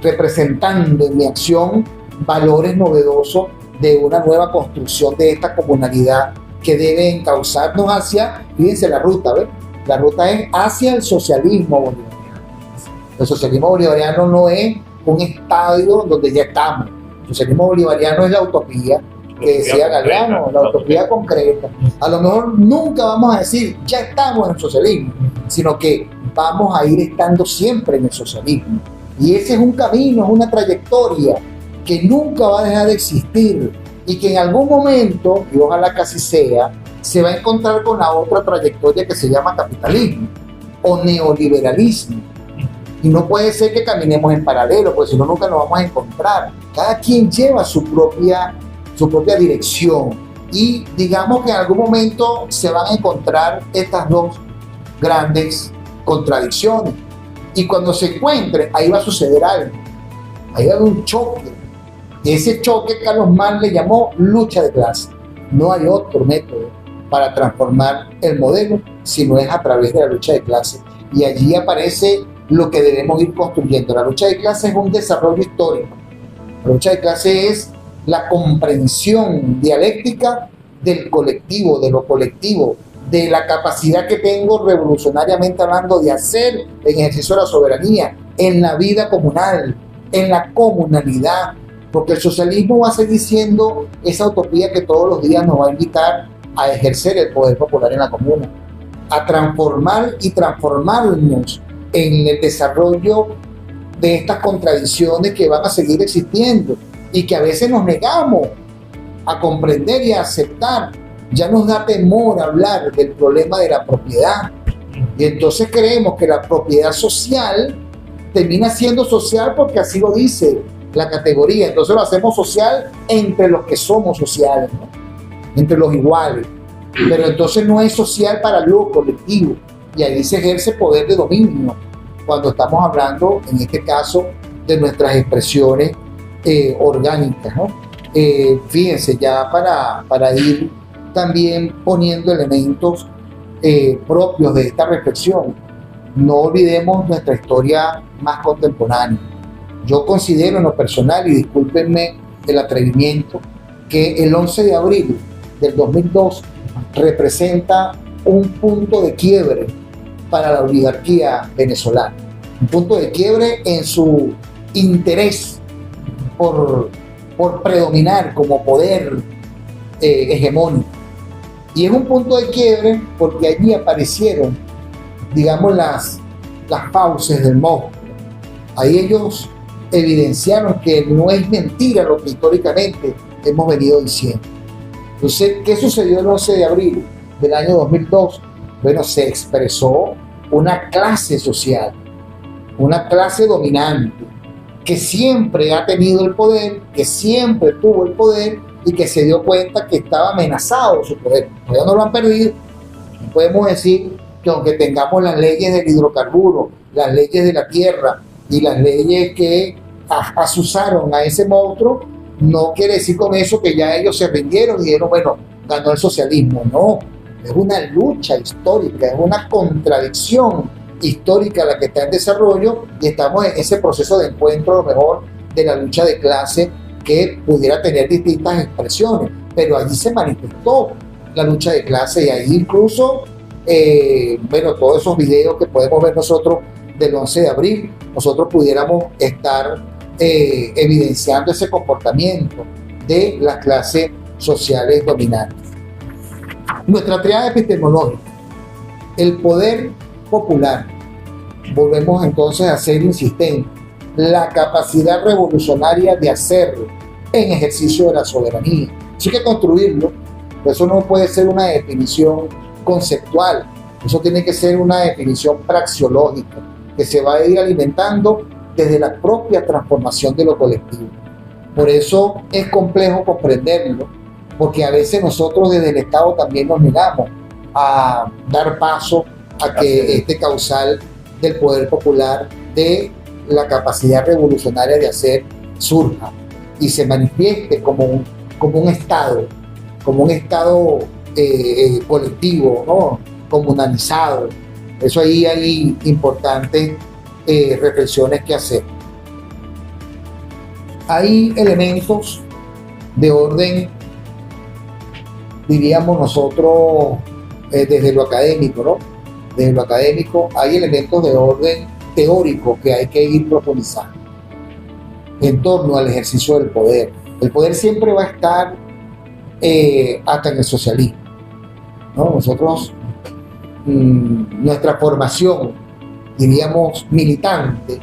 representando en mi acción valores novedosos de una nueva construcción de esta comunalidad que debe encauzarnos hacia, fíjense la ruta, ¿ves? La ruta es hacia el socialismo bolivariano. El socialismo bolivariano no es un estadio donde ya estamos. El socialismo bolivariano es la utopía que decía Galeano, la utopía concreta. A lo mejor nunca vamos a decir ya estamos en el socialismo, sino que vamos a ir estando siempre en el socialismo. Y ese es un camino, es una trayectoria que nunca va a dejar de existir y que en algún momento, y ojalá que así sea, se va a encontrar con la otra trayectoria que se llama capitalismo o neoliberalismo. Y no puede ser que caminemos en paralelo, porque si no, nunca nos vamos a encontrar. Cada quien lleva su propia dirección y digamos que en algún momento se van a encontrar estas dos grandes contradicciones. Y cuando se encuentren, ahí va a suceder algo. Ahí va a haber un choque. Y ese choque Carlos Marx le llamó lucha de clase. No hay otro método para transformar el modelo si no es a través de la lucha de clase. Y allí aparece lo que debemos ir construyendo. La lucha de clase es un desarrollo histórico. La lucha de clase es la comprensión dialéctica del colectivo, de lo colectivo, de la capacidad que tengo revolucionariamente hablando de hacer en ejercicio de la soberanía, en la vida comunal, en la comunalidad, porque el socialismo va a seguir siendo esa utopía que todos los días nos va a invitar a ejercer el poder popular en la comuna, a transformar y transformarnos en el desarrollo de estas contradicciones que van a seguir existiendo y que a veces nos negamos a comprender y a aceptar. Ya nos da temor hablar del problema de la propiedad, y entonces creemos que la propiedad social termina siendo social porque así lo dice la categoría. Entonces lo hacemos social entre los que somos sociales, ¿no? Entre los iguales, pero entonces no es social para lo colectivo, y ahí se ejerce poder de dominio cuando estamos hablando, en este caso, de nuestras expresiones orgánicas, ¿no? Fíjense, ya para ir también poniendo elementos propios de esta reflexión, no olvidemos nuestra historia más contemporánea. Yo considero en lo personal, y discúlpenme el atrevimiento, que el 11 de abril del 2002 representa un punto de quiebre para la oligarquía venezolana, un punto de quiebre en su interés por predominar como poder hegemónico. Y es un punto de quiebre porque allí aparecieron, digamos, las fauces del monstruo. Ahí ellos evidenciaron que no es mentira lo que históricamente hemos venido diciendo. Entonces, ¿qué sucedió el 11 de abril del año 2002? Bueno, se expresó una clase social, una clase dominante, que siempre ha tenido el poder, que siempre tuvo el poder y que se dio cuenta que estaba amenazado su poder. Todavía no lo han perdido. Podemos decir que aunque tengamos las leyes del hidrocarburo, las leyes de la tierra y las leyes que asusaron a ese monstruo, no quiere decir con eso que ya ellos se rindieron y dijeron, bueno, ganó el socialismo. No, es una lucha histórica, es una contradicción histórica la que está en desarrollo, y estamos en ese proceso de encuentro, a lo mejor, de la lucha de clase, que pudiera tener distintas expresiones, pero allí se manifestó la lucha de clase, y ahí incluso, bueno, todos esos videos que podemos ver nosotros del 11 de abril, nosotros pudiéramos estar evidenciando ese comportamiento de las clases sociales dominantes. Nuestra triada epistemológica, el poder popular, volvemos entonces a ser insistentes, la capacidad revolucionaria de hacerlo en ejercicio de la soberanía. Así que construirlo, eso no puede ser una definición conceptual, eso tiene que ser una definición praxeológica que se va a ir alimentando desde la propia transformación de lo colectivo. Por eso es complejo comprenderlo, porque a veces nosotros desde el Estado también nos negamos a dar paso a que este causal del poder popular, de la capacidad revolucionaria de hacer, surja y se manifieste como un Estado colectivo, ¿no? Comunalizado. Eso ahí hay importantes reflexiones que hacer. Hay elementos de orden, diríamos nosotros, desde lo académico, ¿no? Desde lo académico hay elementos de orden teórico que hay que ir profundizando en torno al ejercicio del poder. El poder siempre va a estar hasta en el socialismo, ¿no? Nosotros, nuestra formación, diríamos, militante,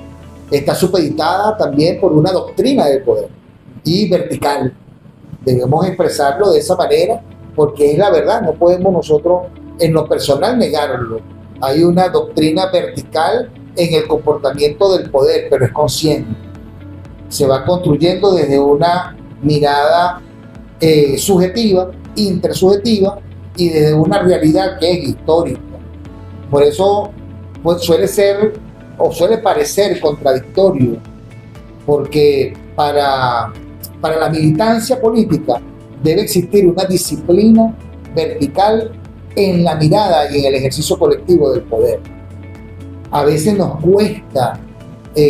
está supeditada también por una doctrina del poder y vertical. Debemos expresarlo de esa manera porque es la verdad, no podemos nosotros en lo personal negarlo. Hay una doctrina vertical en el comportamiento del poder, pero es consciente. Se va construyendo desde una mirada subjetiva, intersubjetiva, y desde una realidad que es histórica. Por eso pues, suele ser o suele parecer contradictorio, porque para la militancia política debe existir una disciplina vertical en la mirada y en el ejercicio colectivo del poder. A veces nos cuesta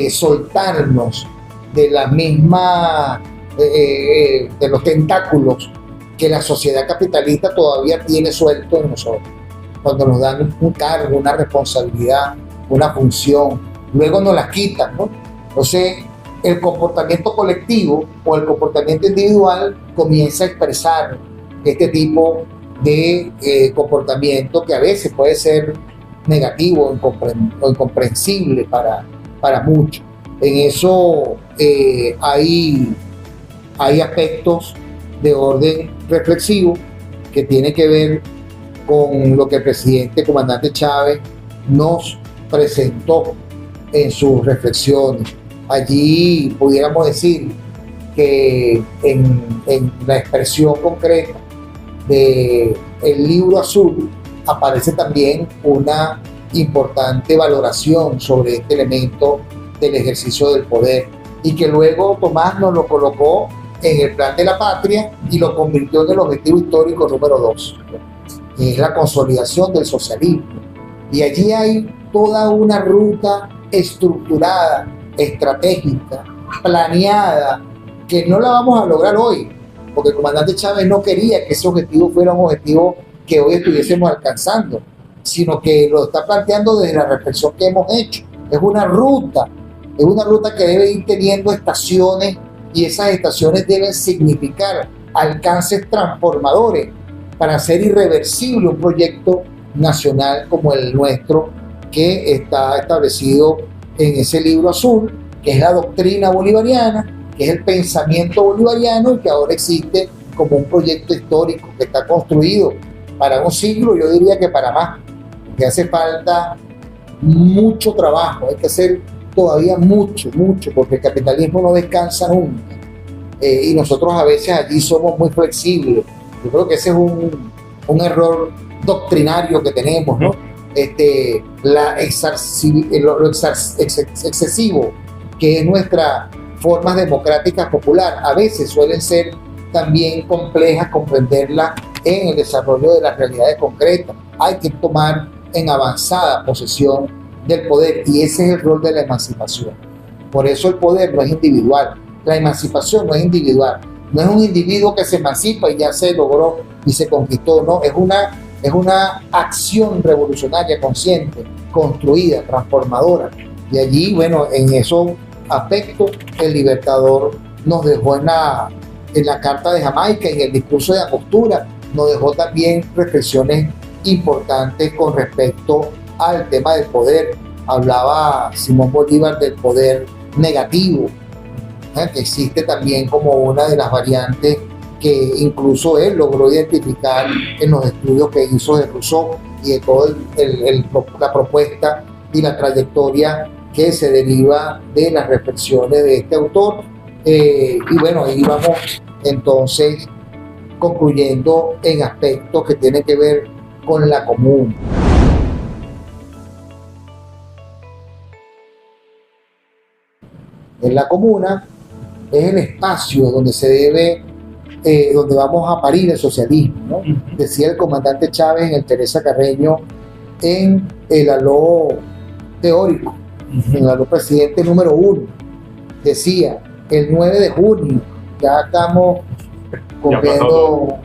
soltarnos de la misma, de los tentáculos que la sociedad capitalista todavía tiene suelto en nosotros. Cuando nos dan un cargo, una responsabilidad, una función, luego nos las quitan, ¿no? Entonces, el comportamiento colectivo o el comportamiento individual comienza a expresar este tipo de comportamiento que a veces puede ser negativo o incomprensible para muchos. En eso hay aspectos de orden reflexivo que tiene que ver con lo que el presidente comandante Chávez nos presentó en sus reflexiones. Allí pudiéramos decir que en la expresión concreta del libro azul aparece también una importante valoración sobre este elemento del ejercicio del poder, y que luego Tomás nos lo colocó en el plan de la patria y lo convirtió en el objetivo histórico número 2, que es la consolidación del socialismo. Y allí hay toda una ruta estructurada, estratégica, planeada, que no la vamos a lograr hoy, porque el comandante Chávez no quería que ese objetivo fuera un objetivo que hoy estuviésemos alcanzando, sino que lo está planteando desde la reflexión que hemos hecho. Es una ruta que debe ir teniendo estaciones, y esas estaciones deben significar alcances transformadores para hacer irreversible un proyecto nacional como el nuestro, que está establecido en ese libro azul, que es la doctrina bolivariana, que es el pensamiento bolivariano, y que ahora existe como un proyecto histórico que está construido para un siglo, yo diría que para más, que hace falta mucho trabajo, hay que hacer todavía mucho, porque el capitalismo no descansa nunca, y nosotros a veces allí somos muy flexibles. Yo creo que ese es un error doctrinario que tenemos, ¿no? Lo excesivo que es nuestra forma democrática popular, a veces suelen ser también complejas comprenderla en el desarrollo de las realidades concretas. Hay que tomar en avanzada posesión del poder, y ese es el rol de la emancipación. Por eso el poder no es individual, la emancipación no es individual, no es un individuo que se emancipa y ya se logró y se conquistó, no, es una acción revolucionaria consciente, construida, transformadora. Y allí, bueno, en esos aspectos el Libertador nos dejó en la Carta de Jamaica y en el discurso de Angostura nos dejó también reflexiones importantes con respecto al tema del poder. Hablaba Simón Bolívar del poder negativo, que existe también como una de las variantes que incluso él logró identificar en los estudios que hizo de Rousseau y de toda la propuesta y la trayectoria que se deriva de las reflexiones de este autor. Y bueno, ahí vamos entonces concluyendo en aspectos que tienen que ver con la comuna. En la comuna es el espacio donde se debe, donde vamos a parir el socialismo, ¿no? Decía el comandante Chávez en el Teresa Carreño en el aló teórico, en el aló presidente número 1. Decía, el 9 de junio, ya estamos cumpliendo,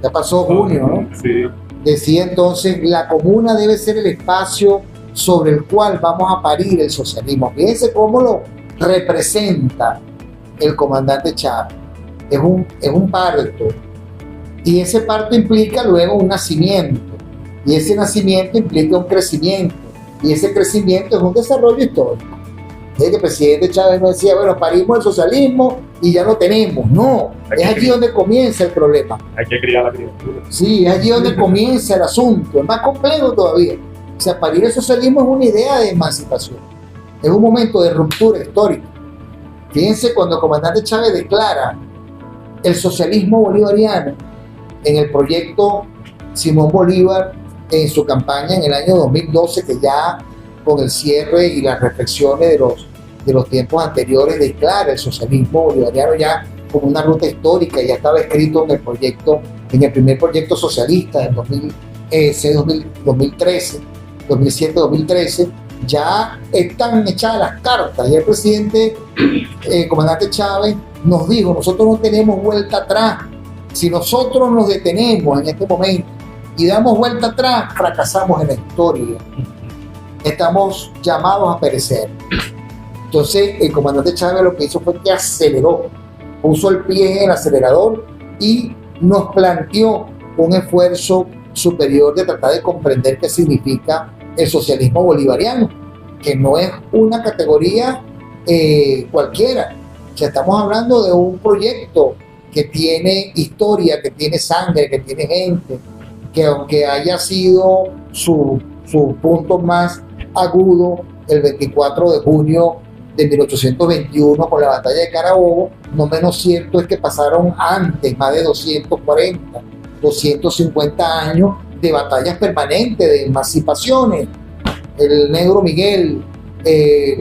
ya pasó junio, ¿no? Sí. Decía entonces, la comuna debe ser el espacio sobre el cual vamos a parir el socialismo. Fíjense cómo lo representa el comandante Chávez. Es un parto, y ese parto implica luego un nacimiento, y ese nacimiento implica un crecimiento, y ese crecimiento es un desarrollo histórico. Es que el presidente Chávez no decía, bueno, parimos el socialismo y ya lo tenemos. No, es allí donde comienza el problema. Hay que criar la criatura. Sí, es allí donde comienza el asunto, es más complejo todavía. O sea, parir el socialismo es una idea de emancipación, es un momento de ruptura histórica. Fíjense cuando el comandante Chávez declara el socialismo bolivariano en el proyecto Simón Bolívar en su campaña en el año 2012, que ya con el cierre y las reflexiones de los tiempos anteriores declara el socialismo bolivariano ya como una ruta histórica. Ya estaba escrito en el proyecto, en el primer proyecto socialista del 2007-2013, ya están echadas las cartas. Y el presidente, comandante Chávez, nos dijo, nosotros no tenemos vuelta atrás. Si nosotros nos detenemos en este momento y damos vuelta atrás, fracasamos en la historia. estamos llamados a perecer. Entonces el comandante Chávez lo que hizo fue que aceleró, puso el pie en el acelerador y nos planteó un esfuerzo superior de tratar de comprender qué significa el socialismo bolivariano, que no es una categoría cualquiera. O sea, estamos hablando de un proyecto que tiene historia, que tiene sangre, que tiene gente, que aunque haya sido su punto más agudo el 24 de junio de 1821 con la batalla de Carabobo, no menos cierto es que pasaron antes más de 240, 250 años de batallas permanentes, de emancipaciones. El Negro Miguel,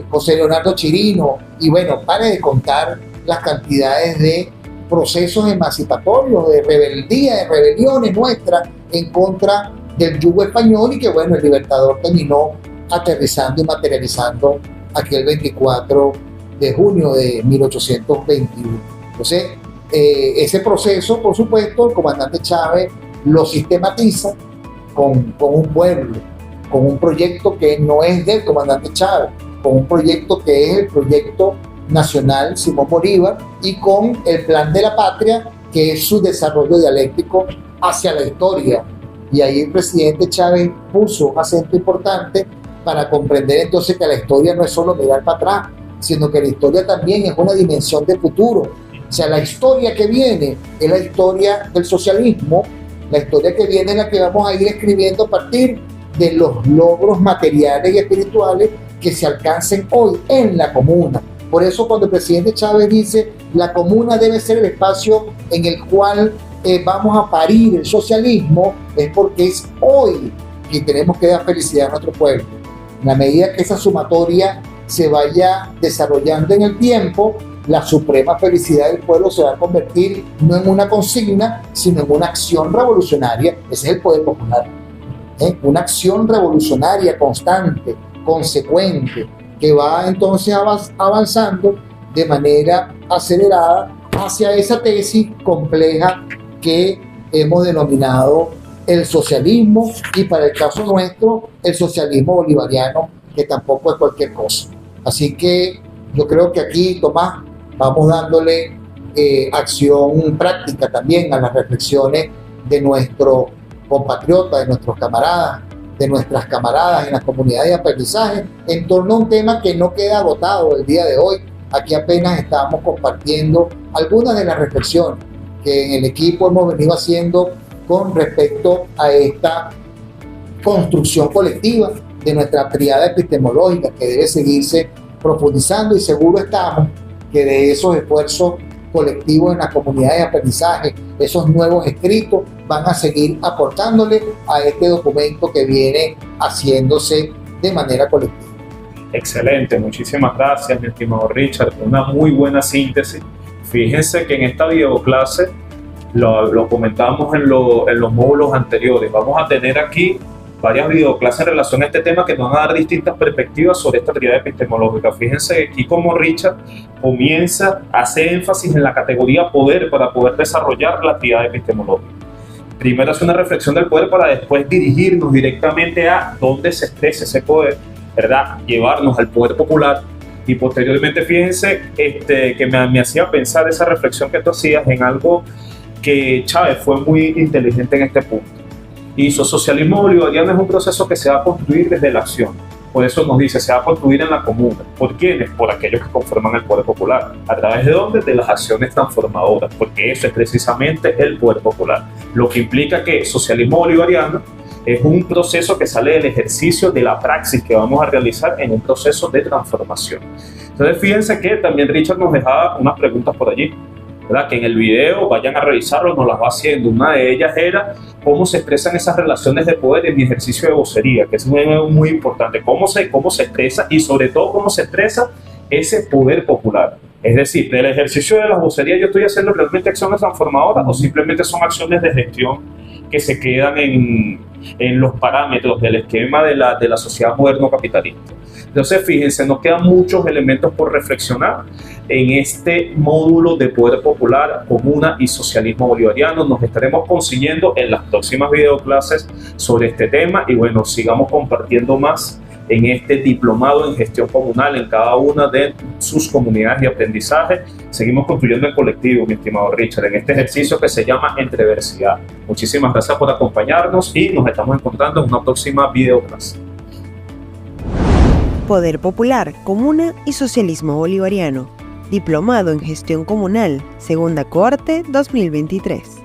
José Leonardo Chirino, y bueno, pare de contar las cantidades de procesos emancipatorios, de rebeldía, de rebeliones nuestras en contra del yugo español, y que bueno, el Libertador terminó aterrizando y materializando aquel 24 de junio de 1821. Entonces, ese proceso, por supuesto, el comandante Chávez lo sistematiza con un pueblo, con un proyecto que no es del comandante Chávez, con un proyecto que es el proyecto nacional Simón Bolívar, y con el plan de la patria, que es su desarrollo dialéctico hacia la historia. Y ahí el presidente Chávez puso un acento importante para comprender entonces que la historia no es solo mirar para atrás, sino que la historia también es una dimensión de futuro. O sea, la historia que viene es la historia del socialismo, la historia que viene es la que vamos a ir escribiendo a partir de los logros materiales y espirituales que se alcancen hoy en la comuna. Por eso cuando el presidente Chávez dice la comuna debe ser el espacio en el cual vamos a parir el socialismo, es porque es hoy que tenemos que dar felicidad a nuestro pueblo. En la medida que esa sumatoria se vaya desarrollando en el tiempo, la suprema felicidad del pueblo se va a convertir no en una consigna, sino en una acción revolucionaria. Ese es el poder popular. Una acción revolucionaria constante, consecuente, que va entonces avanzando de manera acelerada hacia esa tesis compleja que hemos denominado el socialismo, y para el caso nuestro, el socialismo bolivariano, que tampoco es cualquier cosa. Así que yo creo que aquí, Tomás, vamos dándole acción práctica también a las reflexiones de nuestros compatriotas, de nuestros camaradas, de nuestras camaradas en las comunidades de aprendizaje, en torno a un tema que no queda agotado el día de hoy. Aquí apenas estamos compartiendo algunas de las reflexiones que en el equipo hemos venido haciendo con respecto a esta construcción colectiva de nuestra triada epistemológica, que debe seguirse profundizando, y seguro estamos que de esos esfuerzos colectivos en las comunidades de aprendizaje, esos nuevos escritos van a seguir aportándole a este documento que viene haciéndose de manera colectiva. Excelente, muchísimas gracias, mi estimado Richard, una muy buena síntesis. Fíjense que en esta videoclase, lo comentábamos en los módulos anteriores, vamos a tener aquí varias videoclases en relación a este tema que nos van a dar distintas perspectivas sobre esta teoría epistemológica. Fíjense aquí como Richard comienza a hacer énfasis en la categoría poder para poder desarrollar la teoría epistemológica. Primero hace una reflexión del poder para después dirigirnos directamente a dónde se expresa ese poder, ¿verdad? Llevarnos al poder popular. Y posteriormente, fíjense que me hacía pensar esa reflexión que tú hacías en algo que Chávez fue muy inteligente en este punto. Y su socialismo bolivariano es un proceso que se va a construir desde la acción. Por eso nos dice, se va a construir en la comuna. ¿Por quiénes? Por aquellos que conforman el poder popular. ¿A través de dónde? De las acciones transformadoras, porque eso es precisamente el poder popular. Lo que implica que socialismo bolivariano es un proceso que sale del ejercicio de la praxis que vamos a realizar en un proceso de transformación. Entonces, fíjense que también Richard nos dejaba unas preguntas por allí, ¿verdad? Que en el video vayan a revisarlo, nos las va haciendo. Una de ellas era cómo se expresan esas relaciones de poder en mi ejercicio de vocería, que es muy importante. Cómo se expresa, y sobre todo cómo se expresa ese poder popular. Es decir, del ejercicio de las vocerías, ¿yo estoy haciendo realmente acciones transformadoras o simplemente son acciones de gestión que se quedan en los parámetros del esquema de la sociedad moderno capitalista? Entonces, fíjense, nos quedan muchos elementos por reflexionar en este módulo de poder popular, comuna y socialismo bolivariano. Nos estaremos consiguiendo en las próximas videoclases sobre este tema, y bueno, sigamos compartiendo más en este diplomado en gestión comunal en cada una de sus comunidades de aprendizaje. Seguimos construyendo el colectivo, mi estimado Richard, en este ejercicio que se llama Entreversidad. Muchísimas gracias por acompañarnos y nos estamos encontrando en una próxima videoclase. Poder Popular, Comuna y Socialismo Bolivariano. Diplomado en Gestión Comunal, Segunda Cohorte 2023.